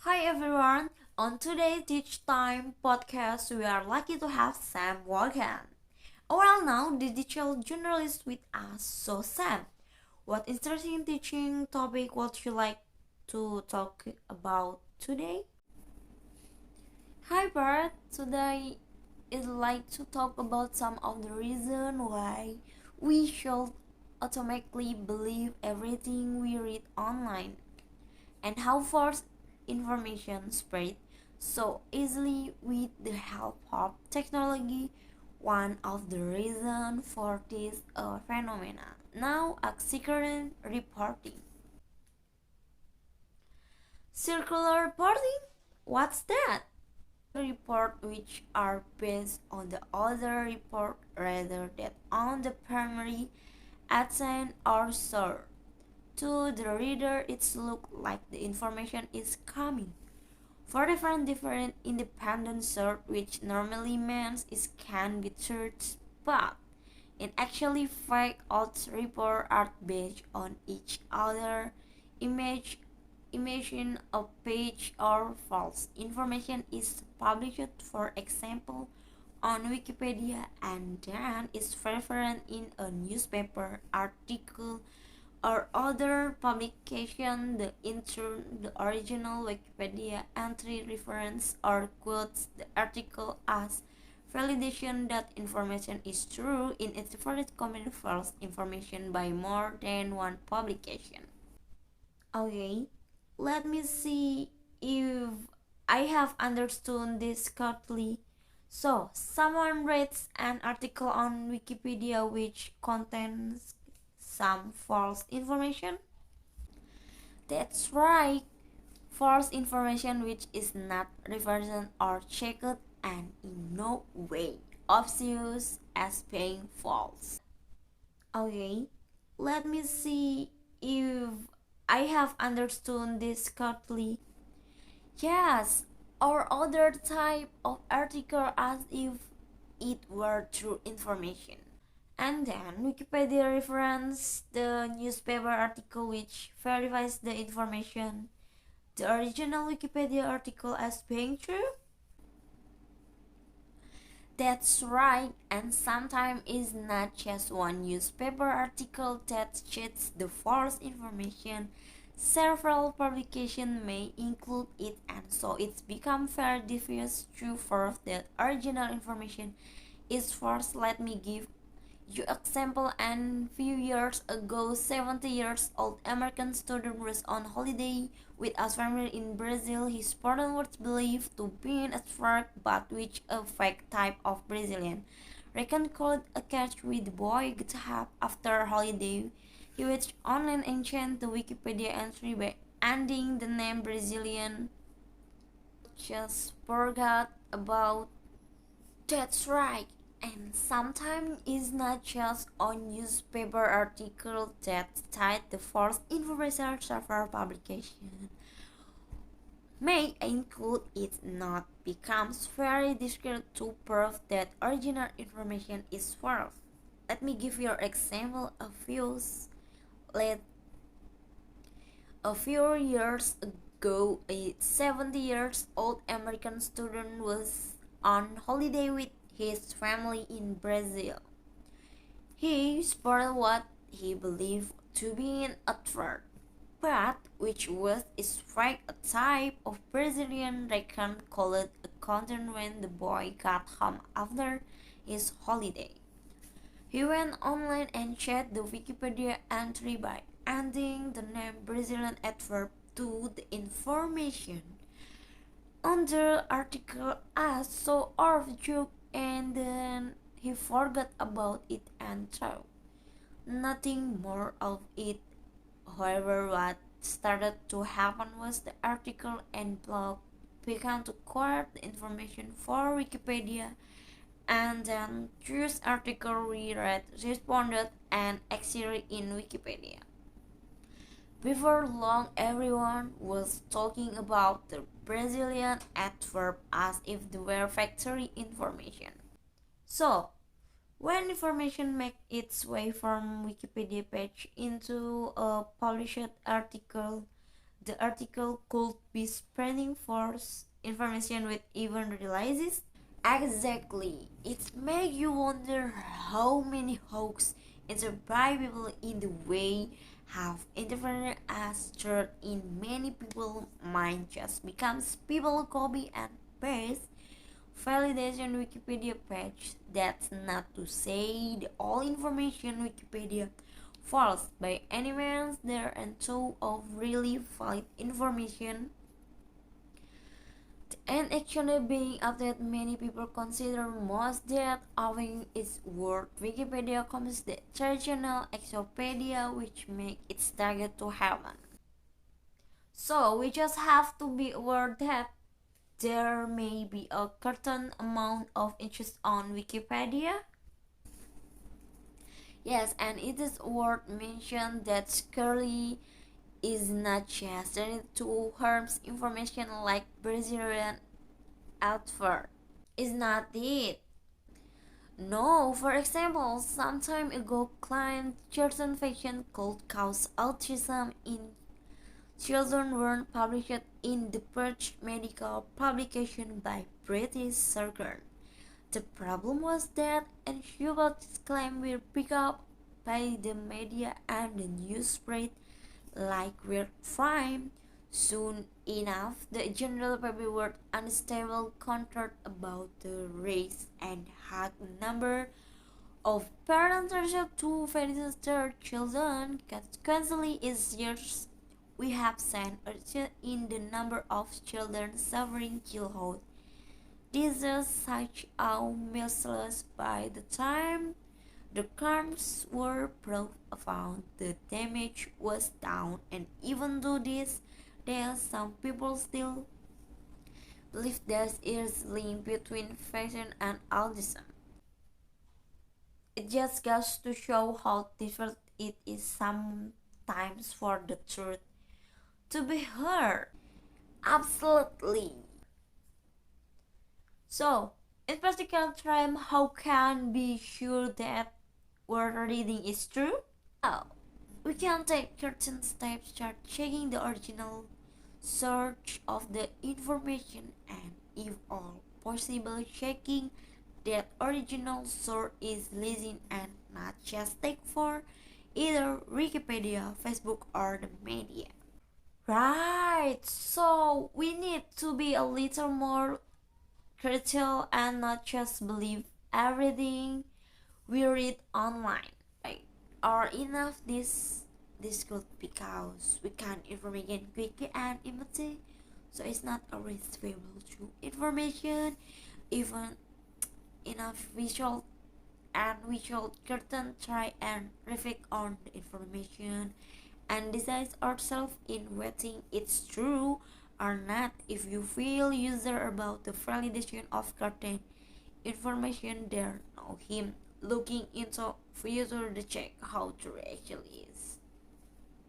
Hi everyone, on today's Teach Time podcast, we are lucky to have Sam Morgan. Well, now digital journalist with us. So, Sam, what interesting teaching topic would you like to talk about today? Hi Bert, today I'd like to talk about some of the reason why we should automatically believe everything we read online and how false information spread so easily with the help of technology. One of the reasons for this phenomena now accident reporting. Circular reporting? What's that? Report which are based on the other report rather than on the primary assigned or source. To the reader, it looks like the information is coming for different independent source, which normally means it can be searched, but in actually fake odds report are based on each other. Image imagine a page or false information is published, for example, on Wikipedia, and then is referenced in a newspaper article or other publication. The original Wikipedia entry reference or quotes the article as validation that information is true in its first common false information by more than one publication. Okay, let me see if I have understood this correctly. So, someone reads an article on Wikipedia which contains some false information. That's right, false information which is not reversed or checked and in no way obvious as being false. Okay, let me see if I have understood this correctly. Yes, or other type of article as if it were true information. And then Wikipedia reference the newspaper article which verifies the information, the original Wikipedia article as being true. That's right, and sometimes it's not just one newspaper article that cheats the false information. Several publications may include it, and so it's become very difficult to prove that original information is false. Let me give you example. And few years ago, 70 years old American student was on holiday with a family in Brazil. His parents were believed to be an expert, but which a fake type of Brazilian. Reconciled a catch with the boy got up after holiday. He was online and changed the Wikipedia entry by adding the name Brazilian. Just forgot about. That's right. And sometimes it's not just on newspaper articles that cite the false information. Several publications may include it. Not becomes very difficult to prove that original information is false. Let me give you an example. Let a few years ago, a 70 years old American student was on holiday with his family in Brazil. He spotted what he believed to be an advert, but which was is fake, a type of Brazilian reckon called a content when the boy got home after his holiday. He went online and checked the Wikipedia entry by adding the name Brazilian adverb to the information on the article as so of joke, and then he forgot about it and thought nothing more of it. However, what started to happen was the article and blog began to quote the information for Wikipedia, and then this article we read responded and excerpted in Wikipedia. Before long, everyone was talking about the Brazilian adverb as if they were factory information. So, when information makes its way from Wikipedia page into a published article, the article could be spreading false information with even realizes. Exactly. It makes you wonder how many hoax inspired people in the way have interfered as truth in many people's mind just becomes people copy and paste validation Wikipedia page. That's not to say the all information Wikipedia false by any means. There and so of really valid information and actually being updated. Many people consider most that owing its worth. Wikipedia comes the traditional encyclopedia which make its target to heaven. So we just have to be aware that there may be a certain amount of interest on Wikipedia. Yes, and it is worth mention that Scully is not just related to harms information like Brazilian advert. Is not it? No, for example, some time ago claimed certain fashion could cause autism in children were published in the British medical publication by British Surgeon. The problem was that Enschubel's claim were picked up by the media and the news spread like wildfire. Soon enough, the general public were unstable concerned about the race and high number of parents to visit their children. Consequently, is years we have seen a reduction in the number of children suffering childhood diseases such as measles. By the time the crimes were proved found, the damage was down, and even though this, there some people still believe there is link between fashion and autism. It just goes to show how difficult it is sometimes for the truth to be heard. Absolutely. So, in practical terms, how can be sure that what reading is true? Well, we can take certain steps, start checking the original source of the information, and if all possible, checking that original source is legit and not just take for either Wikipedia, Facebook, or the media. Right, so we need to be a little more critical and not just believe everything we read online. Right? Or enough this good because we can information quickly and immediately. So it's not always available to information, even enough visual, and we should curtain try and reflect on the information and decide ourselves in whether it's true or not. If you feel user about the validation of curtain information, there no him looking into future to check how true actually is.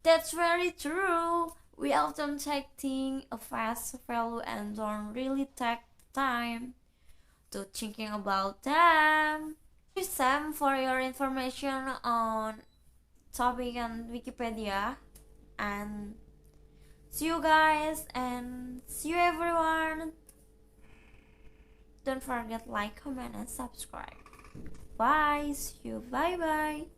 That's very true. We often take things a fast value and don't really take time to thinking about them. Thank you, Sam, for your information on topic on Wikipedia. And see you guys and see you everyone. Don't forget like, comment, and subscribe. Bye. See you. Bye bye.